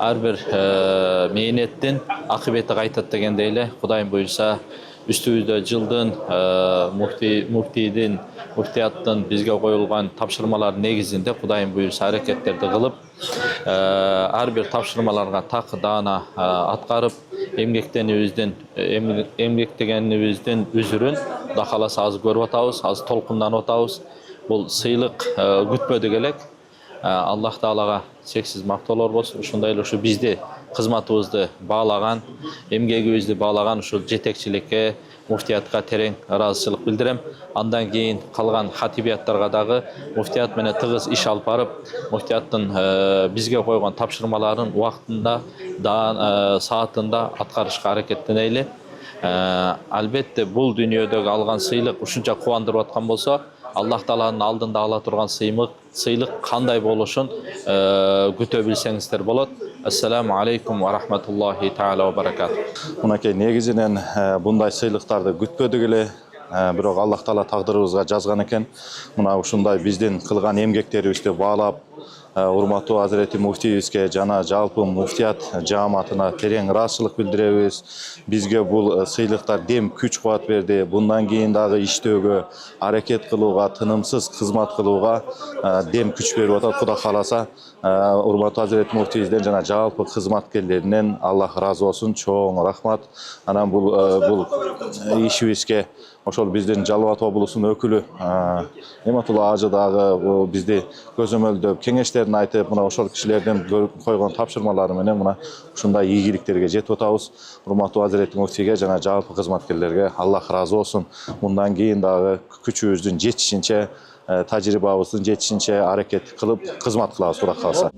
ар бир мээнеттин акыбети кайтат дегендей эле Кудайым буйрса үстүбүздө жылдын муфтияттын бизге коюлган тапшырмалар негизинде Кудайым буйрса аракеттерди кылып, ар бир тапшырмаларга так даана аткарып, эмгектегенибиздин үзүрүн Кудай кааласа азыр көрүп атабыз, азыр толкунданып атабыз. Бул сыйлык күтпөдүк элек. Аллах Таалага чексиз мактоолор болсун. Ушундай эле ушу бизди кызматыбызды баалаган, эмгегибизди баалаган ушул жетекчиликке, муфтиятка терең ыраазычылык билдирем. Андан кийин калган хатибияттарга дагы муфтият менен тыгыз иш алып барып, муфтияттын бизге койгон тапшырмаларын убактында, саатында аткарышка аракеттенели. Албетте бул дүйнөдөгү алган сыйлык ушунча кубандырып аткан болсо, Аллах Тааланын алдында ала турган сыйлык кандай болушун күтө билсеңиздер болот. Ассаламу алейкум ва рахматуллахи таала ва баракатух. Мынакей негизинен bunday сыйлыктарды күтпөдүк эле. Бирок Аллах Таала тагдырыбызга жазган экен. Мына ушундай биздин кылган эмгектерибизди баалап, урматтуу Азирети муфтийибизге жана жалпы муфтият жааматына терең ыраазычылык билдиребиз. Бизге бул сыйлыктар дем күч кубат берди. Bundan кийин дагы иштөөгө, аракет кылууга, тынымсыз кызмат кылууга дем күч берип атат. Кудай кааласа, урматтуу Азирети муфтийибизден жана жалпы кызматкерлеринен Аллах ыраазы болсун. Чоң рахмат. Анан бул ишибизге ошол биздин Жалал Абад облусунун өкүлү Нематулла ажы дагы бизди көзөмөлдөп, кеңештерин айтып, мына ошол кишилердин койгон тапшырмалары менен мына ушундай ийгиликтерге жетип атабыз. Урматтуу Азирети муфтийге жана жалпы кызматкерлерге Аллах ыраазы болсун. Мындан кийин дагы күчүбүздүн жетишинче, тажрыйбабыздын жетишинче аракет кылып кызмат кылабыз, Кудай кааласа.